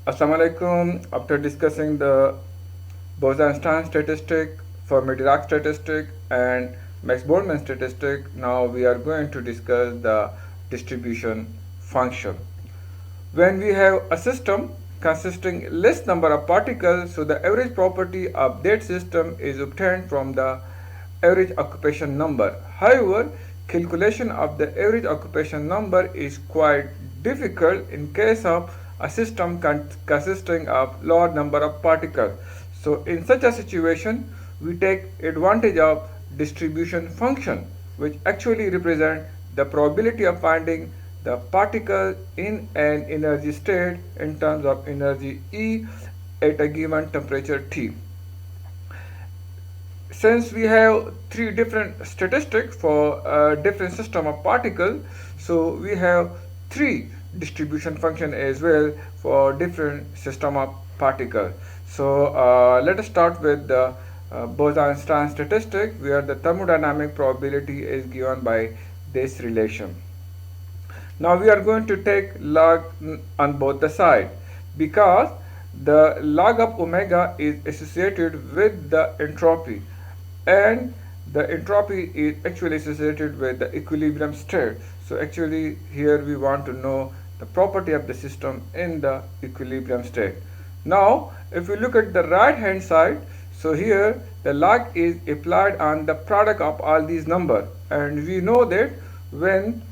Assalamu alaikum. After discussing the Bose-Einstein statistic, Fermi-Dirac statistic, and Max-Boltzmann statistic, now we are going to discuss the distribution function. When we have a system consisting less number of particles, so the average property of that system is obtained from the average occupation number. However, calculation of the average occupation number is quite difficult in case of a system consisting of large number of particles. So in such a situation, we take advantage of distribution function, which actually represent the probability of finding the particle in an energy state in terms of energy E at a given temperature T. Since we have three different statistics for a different system of particles, so we have three distribution function as well for different system of particles. So let us start with the Bose-Einstein statistic, where the thermodynamic probability is given by this relation. Now we are going to take log on both the sides because the log of omega is associated with the entropy, and the entropy is actually associated with the equilibrium state. So actually here we want to know the property of the system in the equilibrium state. Now if we look at the right hand side, so here the log is applied on the product of all these numbers, and we know that when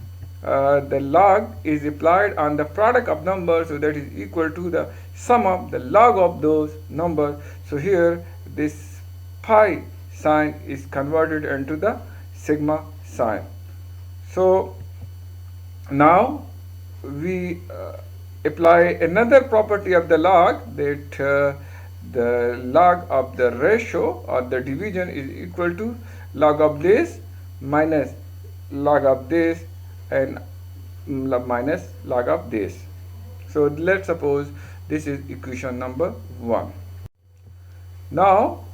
the log is applied on the product of numbers, so that is equal to the sum of the log of those numbers. So here this pi sign is converted into the sigma sign. So now we apply another property of the log, that the log of the ratio or the division is equal to log of this minus log of this and minus log of this. So let's suppose this is equation number 1. Now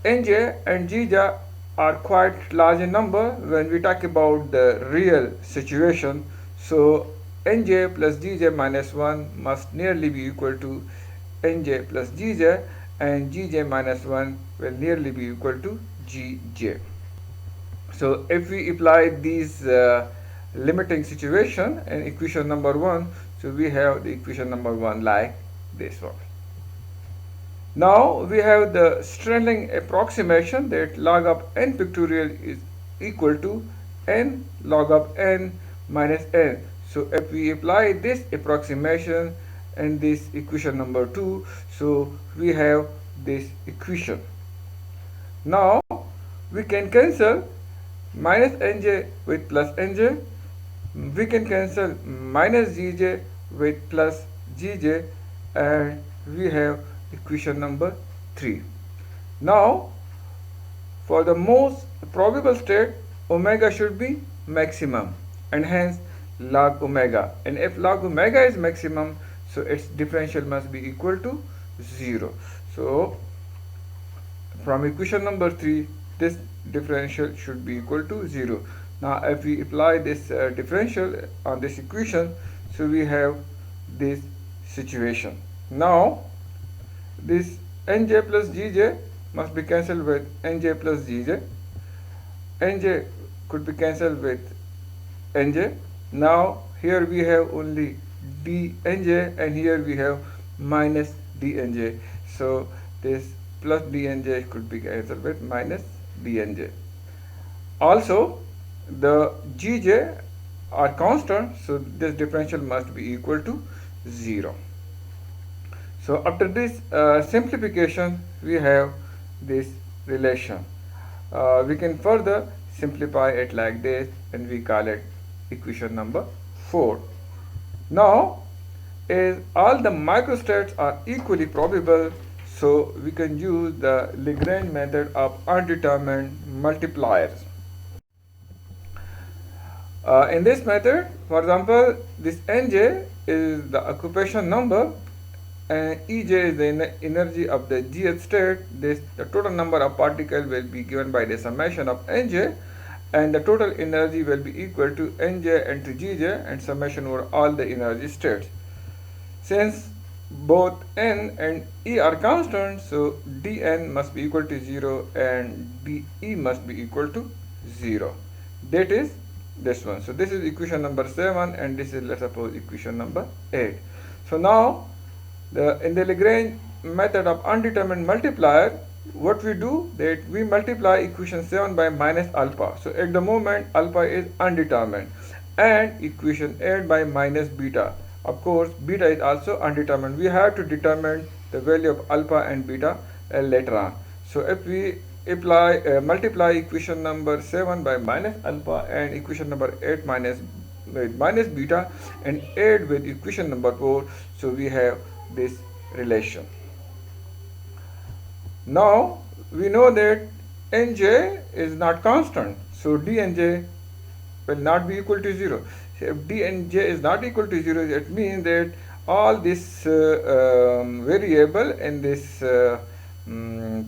Nj and Gj are quite large in number when we talk about the real situation. So Nj plus Gj minus 1 must nearly be equal to Nj plus Gj, and Gj minus 1 will nearly be equal to Gj. So if we apply these limiting situation in equation number 1, so we have the equation number 1 like this one. Now we have the Stirling approximation, that log of n pictorial is equal to n log of n minus n. So if we apply this approximation in this equation number 2, so we have this equation. Now we can cancel minus nj with plus nj, we can cancel minus gj with plus gj, and we have equation number 3. Now for the most probable state, omega should be maximum, and hence log omega, and if log omega is maximum, so its differential must be equal to 0. So from equation number 3, this differential should be equal to 0. Now if we apply this differential on this equation, so we have this situation. Now this nj plus gj must be cancelled with nj plus gj, nj could be cancelled with nj. Now here we have only dnj, and here we have minus dnj, so this plus dnj could be cancelled with minus dnj. Also the gj are constant, so this differential must be equal to 0. So after this simplification, we have this relation. We can further simplify it like this, and we call it equation number 4. Now as all the microstates are equally probable, so we can use the Lagrange method of undetermined multipliers. In this method, for example, this nj is the occupation number and Ej is the energy of the gth state. The total number of particles will be given by the summation of Nj, and the total energy will be equal to Nj into Gj and summation over all the energy states. Since both n and e are constant, so dn must be equal to 0 and de must be equal to 0. That is this one. So this is equation number 7 and this is, let's suppose, equation number 8. So now in the Lagrange method of undetermined multiplier, what we do that we multiply equation 7 by minus alpha. So at the moment alpha is undetermined, and equation 8 by minus beta. Of course beta is also undetermined. We have to determine the value of alpha and beta later on. So if we multiply equation number 7 by minus alpha and equation number 8 minus beta and add with equation number 4, so we have this relation. Now we know that nj is not constant, so dnj will not be equal to 0. So if dnj is not equal to 0, it means that all this variable in this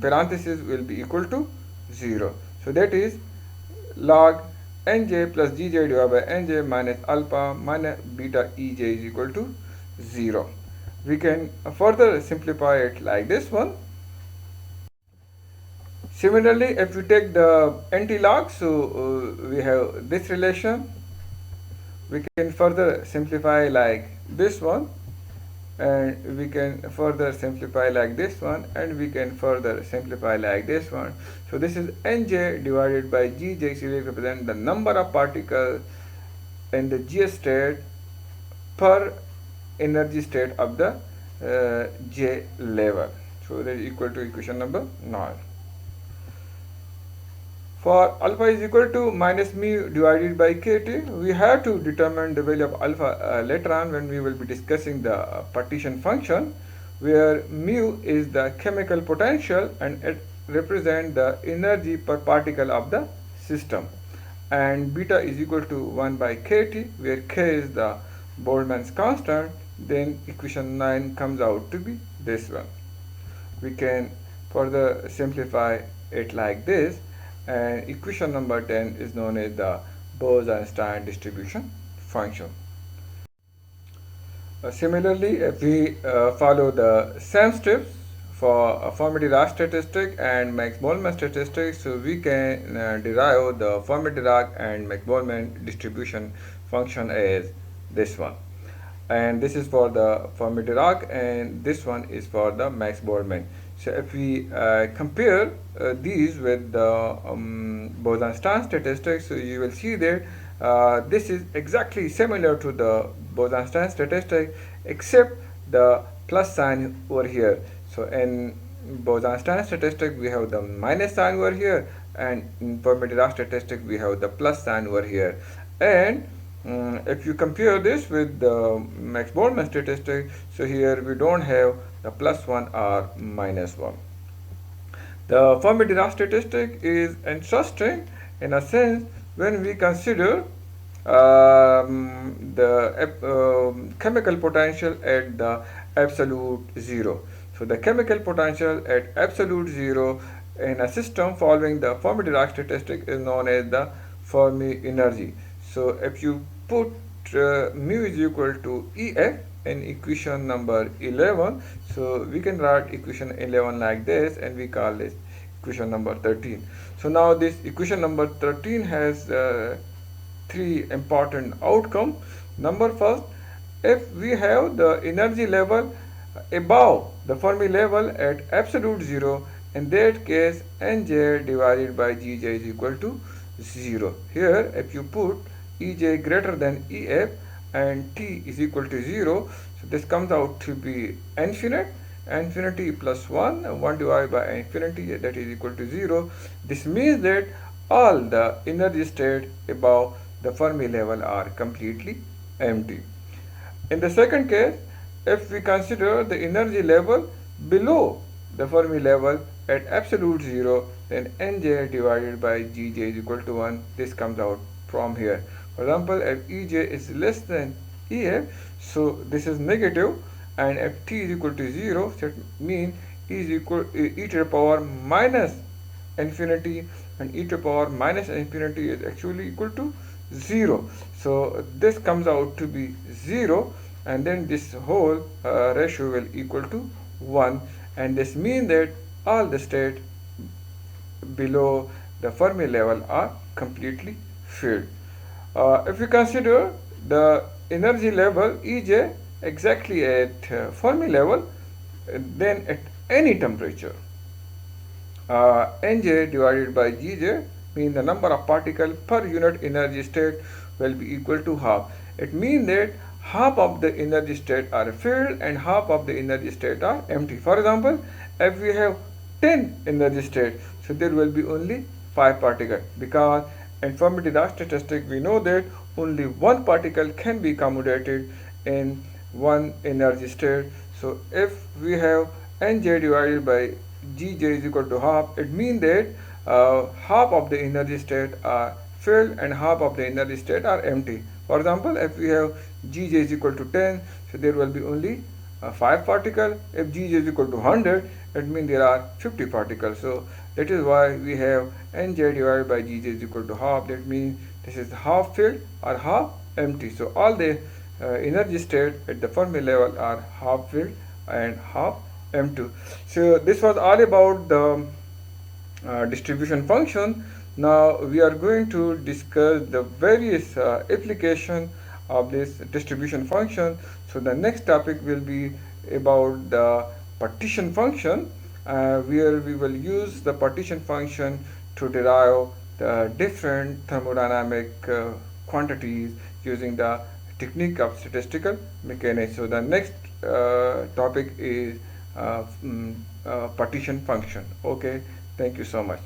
parenthesis will be equal to 0. So that is log nj plus gj divided by nj minus alpha minus beta ej is equal to 0. We can further simplify it like this one. Similarly, if we take the antilog, so we have this relation. We can further simplify like this one, and we can further simplify like this one, and we can further simplify like this one. So this is nj divided by gj, so we represent the number of particles in the g state per energy state of the j level. So that is equal to equation number 9. For alpha is equal to minus mu divided by kt, we have to determine the value of alpha later on when we will be discussing the partition function, where mu is the chemical potential and it represents the energy per particle of the system, and beta is equal to 1 by kt, where k is the Boltzmann's constant. Then equation 9 comes out to be this one. We can further simplify it like this, and equation number 10 is known as the Bose-Einstein distribution function. Similarly, if we follow the same steps for Fermi-Dirac statistic and Max-Boltzmann statistics, so we can derive the Fermi-Dirac and Max-Boltzmann distribution function as this one. And this is for the Fermi-Dirac and this one is for the Max-Boltzmann. So if we compare these with the Bose-Einstein statistics, so you will see that this is exactly similar to the Bose-Einstein statistic, except the plus sign over here. So in Bose-Einstein statistic we have the minus sign over here, and in Fermi-Dirac statistic we have the plus sign over here. And if you compare this with the Max-Boltzmann statistic, so here we don't have the plus 1 or minus 1. The Fermi-Dirac statistic is interesting in a sense when we consider the chemical potential at the absolute 0. So the chemical potential at absolute 0 in a system following the Fermi-Dirac statistic is known as the Fermi energy. So if you put mu is equal to EF in equation number 11, so we can write equation 11 like this, and we call this equation number 13. So now this equation number 13 has three important outcomes. Number first, if we have the energy level above the Fermi level at absolute 0, in that case Nj divided by Gj is equal to 0. Here if you put Ej greater than Ef and T is equal to 0, so this comes out to be infinity plus 1 divided by infinity, that is equal to 0. This means that all the energy states above the Fermi level are completely empty. In the second case, if we consider the energy level below the Fermi level at absolute 0, then Nj divided by Gj is equal to 1. This comes out from here. For example, if Ej is less than Ef, so this is negative, and if T is equal to 0, that means E is equal e to the power minus infinity, and e to the power minus infinity is actually equal to 0. So this comes out to be 0, and then this whole ratio will equal to 1, and this means that all the states below the Fermi level are completely filled. If we consider the energy level Ej exactly at Fermi level, then at any temperature, Nj divided by Gj means the number of particles per unit energy state will be equal to half. It means that half of the energy state are filled and half of the energy state are empty. For example, if we have 10 energy states, so there will be only 5 particles, because in Fermi-Dirac statistic we know that only one particle can be accommodated in one energy state. So if we have Nj divided by Gj is equal to half, it means that half of the energy state are filled and half of the energy state are empty. For example, if we have Gj is equal to 10, so there will be only 5 particles. If Gj is equal to 100, it means there are 50 particles. So that is why we have Nj divided by Gj is equal to half. That means this is half filled or half empty. So all the energy state at the Fermi level are half filled and half empty. So this was all about the distribution function. Now we are going to discuss the various application of this distribution function. So the next topic will be about the partition function, where we will use the partition function to derive the different thermodynamic quantities using the technique of statistical mechanics. So the next topic is partition function. Okay, thank you so much.